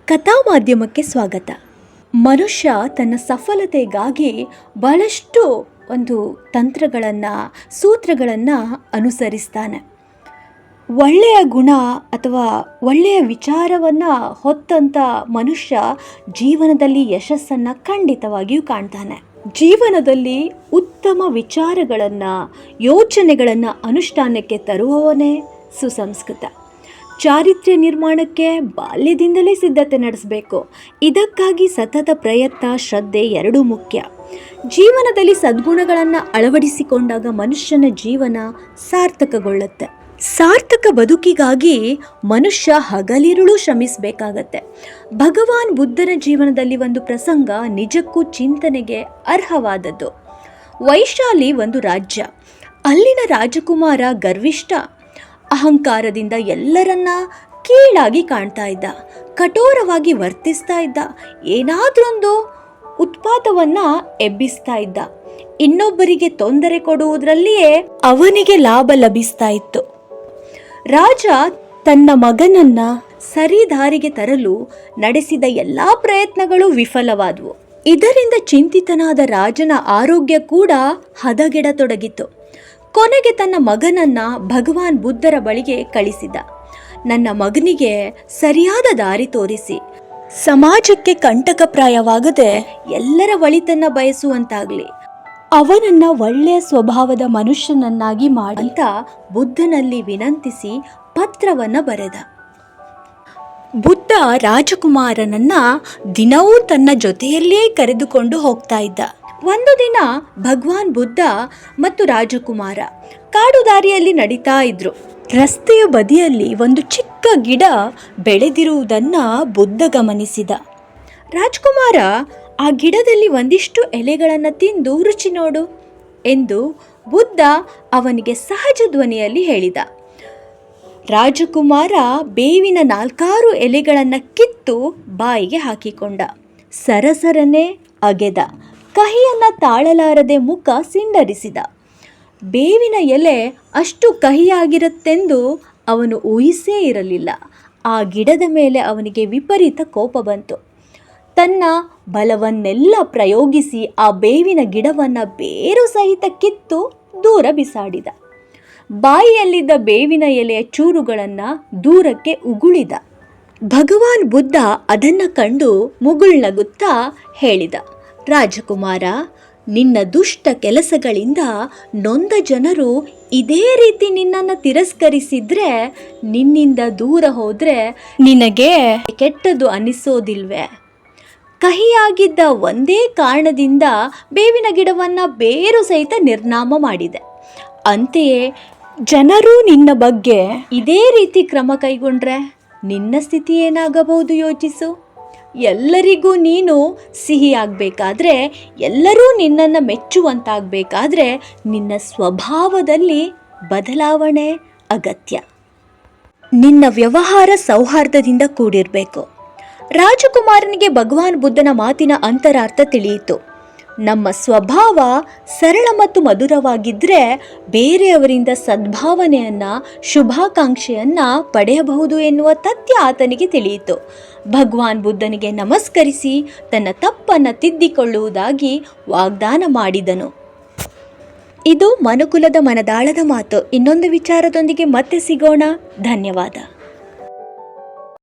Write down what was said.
ಕಥಾ ಮಾಧ್ಯಮಕ್ಕೆ ಸ್ವಾಗತ. ಮನುಷ್ಯ ತನ್ನ ಸಫಲತೆಗಾಗಿ ಬಹಳಷ್ಟು ತಂತ್ರಗಳನ್ನು, ಸೂತ್ರಗಳನ್ನು ಅನುಸರಿಸ್ತಾನೆ. ಒಳ್ಳೆಯ ಗುಣ ಅಥವಾ ಒಳ್ಳೆಯ ವಿಚಾರವನ್ನು ಹೊತ್ತಂಥ ಮನುಷ್ಯ ಜೀವನದಲ್ಲಿ ಯಶಸ್ಸನ್ನು ಖಂಡಿತವಾಗಿಯೂ ಕಾಣ್ತಾನೆ. ಜೀವನದಲ್ಲಿ ಉತ್ತಮ ವಿಚಾರಗಳನ್ನು, ಯೋಚನೆಗಳನ್ನು ಅನುಷ್ಠಾನಕ್ಕೆ ತರುವವನೇ ಸುಸಂಸ್ಕೃತ. ಚಾರಿತ್ರ್ಯ ನಿರ್ಮಾಣಕ್ಕೆ ಬಾಲ್ಯದಿಂದಲೇ ಸಿದ್ಧತೆ ನಡೆಸಬೇಕು. ಇದಕ್ಕಾಗಿ ಸತತ ಪ್ರಯತ್ನ, ಶ್ರದ್ಧೆ ಎರಡೂ ಮುಖ್ಯ. ಜೀವನದಲ್ಲಿ ಸದ್ಗುಣಗಳನ್ನು ಅಳವಡಿಸಿಕೊಂಡಾಗ ಮನುಷ್ಯನ ಜೀವನ ಸಾರ್ಥಕಗೊಳ್ಳುತ್ತೆ. ಸಾರ್ಥಕ ಬದುಕಿಗಾಗಿ ಮನುಷ್ಯ ಹಗಲಿರುಳು ಶ್ರಮಿಸಬೇಕಾಗತ್ತೆ. ಭಗವಾನ್ ಬುದ್ಧನ ಜೀವನದಲ್ಲಿ ಒಂದು ಪ್ರಸಂಗ ನಿಜಕ್ಕೂ ಚಿಂತನೆಗೆ ಅರ್ಹವಾದದ್ದು. ವೈಶಾಲಿ ಒಂದು ರಾಜ್ಯ. ಅಲ್ಲಿನ ರಾಜಕುಮಾರ ಗರ್ವಿಷ್ಠ, ಅಹಂಕಾರದಿಂದ ಎಲ್ಲರನ್ನ ಕೀಳಾಗಿ ಕಾಣ್ತಾ ಇದ್ದ, ಕಠೋರವಾಗಿ ವರ್ತಿಸ್ತಾ ಇದ್ದ, ಏನಾದ್ರೊಂದು ಉತ್ಪಾತವನ್ನು ಎಬ್ಬಿಸ್ತಾ ಇದ್ದ. ಇನ್ನೊಬ್ಬರಿಗೆ ತೊಂದರೆ ಕೊಡುವುದರಲ್ಲಿಯೇ ಅವನಿಗೆ ಲಾಭ ಲಭಿಸ್ತಾ ಇತ್ತು. ರಾಜ ತನ್ನ ಮಗನನ್ನ ಸರಿದಾರಿಗೆ ತರಲು ನಡೆಸಿದ ಎಲ್ಲಾ ಪ್ರಯತ್ನಗಳು ವಿಫಲವಾದವು. ಇದರಿಂದ ಚಿಂತಿತನಾದ ರಾಜನ ಆರೋಗ್ಯ ಕೂಡ ಹದಗೆಡತೊಡಗಿತು. ಕೊನೆಗೆ ತನ್ನ ಮಗನನ್ನ ಭಗವಾನ್ ಬುದ್ಧರ ಬಳಿಗೆ ಕಳಿಸಿದ. ನನ್ನ ಮಗನಿಗೆ ಸರಿಯಾದ ದಾರಿ ತೋರಿಸಿ, ಸಮಾಜಕ್ಕೆ ಕಂಟಕಪ್ರಾಯವಾಗದೆ ಎಲ್ಲರ ಒಳಿತನ್ನ ಬಯಸುವಂತಾಗ್ಲಿ, ಅವನನ್ನ ಒಳ್ಳೆಯ ಸ್ವಭಾವದ ಮನುಷ್ಯನನ್ನಾಗಿ ಮಾಡಂತ ಬುದ್ಧನಲ್ಲಿ ವಿನಂತಿಸಿ ಪತ್ರವನ್ನ ಬರೆದ. ಬುದ್ಧ ರಾಜಕುಮಾರನನ್ನ ದಿನವೂ ತನ್ನ ಜೊತೆಯಲ್ಲೇ ಕರೆದುಕೊಂಡು ಹೋಗ್ತಾ ಇದ್ದ. ಒಂದು ದಿನ ಭಗವಾನ್ ಬುದ್ಧ ಮತ್ತು ರಾಜಕುಮಾರ ಕಾಡು ದಾರಿಯಲ್ಲಿ ನಡೀತಾ ಇದ್ರು. ರಸ್ತೆಯ ಬದಿಯಲ್ಲಿ ಒಂದು ಚಿಕ್ಕ ಗಿಡ ಬೆಳೆದಿರುವುದನ್ನ ಬುದ್ಧ ಗಮನಿಸಿದ. ರಾಜಕುಮಾರ, ಆ ಗಿಡದಲ್ಲಿ ಒಂದಿಷ್ಟು ಎಲೆಗಳನ್ನು ತಿಂದು ರುಚಿ ನೋಡು ಎಂದು ಬುದ್ಧ ಅವನಿಗೆ ಸಹಜ ಧ್ವನಿಯಲ್ಲಿ ಹೇಳಿದ. ರಾಜಕುಮಾರ ಬೇವಿನ 4 ಎಲೆಗಳನ್ನು ಕಿತ್ತು ಬಾಯಿಗೆ ಹಾಕಿಕೊಂಡ. ಸರಸರನೆ ಅಗೆದ. ಕಹಿಯನ್ನ ತಾಳಲಾರದೆ ಮುಖ ಸಿಂಡರಿಸಿದ. ಬೇವಿನ ಎಲೆ ಅಷ್ಟು ಕಹಿಯಾಗಿರುತ್ತೆಂದು ಅವನು ಊಹಿಸೇ ಇರಲಿಲ್ಲ. ಆ ಗಿಡದ ಮೇಲೆ ಅವನಿಗೆ ವಿಪರೀತ ಕೋಪ ಬಂತು. ತನ್ನ ಬಲವನ್ನೆಲ್ಲ ಪ್ರಯೋಗಿಸಿ ಆ ಬೇವಿನ ಗಿಡವನ್ನು ಬೇರು ಸಹಿತ ಕಿತ್ತು ದೂರ ಬಿಸಾಡಿದ. ಬಾಯಿಯಲ್ಲಿದ್ದ ಬೇವಿನ ಎಲೆಯ ಚೂರುಗಳನ್ನು ದೂರಕ್ಕೆ ಉಗುಳಿದ. ಭಗವಾನ್ ಬುದ್ಧ ಅದನ್ನು ಕಂಡು ಮುಗುಳ್ನಗುತ್ತಾ ಹೇಳಿದ, ರಾಜಕುಮಾರ, ನಿನ್ನ ದುಷ್ಟ ಕೆಲಸಗಳಿಂದ ನೊಂದ ಜನರು ಇದೇ ರೀತಿ ನಿನ್ನನ್ನು ತಿರಸ್ಕರಿಸಿದ್ರೆ, ನಿನ್ನಿಂದ ದೂರ ಹೋದ್ರೆ ನಿನಗೆ ಕೆಟ್ಟದು ಅನಿಸೋದಿಲ್ವೇ? ಕಹಿಯಾಗಿದ್ದ ಒಂದೇ ಕಾರಣದಿಂದ ಬೇವಿನ ಗಿಡವನ್ನು ಬೇರು ಸಹಿತ ನಿರ್ನಾಮ ಮಾಡಿದೆ. ಅಂತೆಯೇ ಜನರು ನಿನ್ನ ಬಗ್ಗೆ ಇದೇ ರೀತಿ ಕ್ರಮ ಕೈಗೊಂಡ್ರೆ ನಿನ್ನ ಸ್ಥಿತಿ ಏನಾಗಬಹುದು ಯೋಚಿಸು. ಎಲ್ಲರಿಗೂ ನೀನು ಸಿಹಿಯಾಗಬೇಕಾದ್ರೆ, ಎಲ್ಲರೂ ನಿನ್ನನ್ನು ಮೆಚ್ಚುವಂತಾಗಬೇಕಾದ್ರೆ ನಿನ್ನ ಸ್ವಭಾವದಲ್ಲಿ ಬದಲಾವಣೆ ಅಗತ್ಯ. ನಿನ್ನ ವ್ಯವಹಾರ ಸೌಹಾರ್ದದಿಂದ ಕೂಡಿರಬೇಕು. ರಾಜಕುಮಾರನಿಗೆ ಭಗವಾನ್ ಬುದ್ಧನ ಮಾತಿನ ಅಂತರಾರ್ಥ ತಿಳಿಯಿತು. ನಮ್ಮ ಸ್ವಭಾವ ಸರಳ ಮತ್ತು ಮಧುರವಾಗಿದ್ದರೆ ಬೇರೆಯವರಿಂದ ಸದ್ಭಾವನೆಯನ್ನು, ಶುಭಾಕಾಂಕ್ಷೆಯನ್ನು ಪಡೆಯಬಹುದು ಎನ್ನುವ ತಥ್ಯ ಆತನಿಗೆ ತಿಳಿಯಿತು. ಭಗವಾನ್ ಬುದ್ಧನಿಗೆ ನಮಸ್ಕರಿಸಿ ತನ್ನ ತಪ್ಪನ್ನು ತಿದ್ದಿಕೊಳ್ಳುವುದಾಗಿ ವಾಗ್ದಾನ ಮಾಡಿದನು. ಇದು ಮನುಕುಲದ ಮನದಾಳದ ಮಾತು. ಇನ್ನೊಂದು ವಿಚಾರದೊಂದಿಗೆ ಮತ್ತೆ ಸಿಗೋಣ. ಧನ್ಯವಾದ.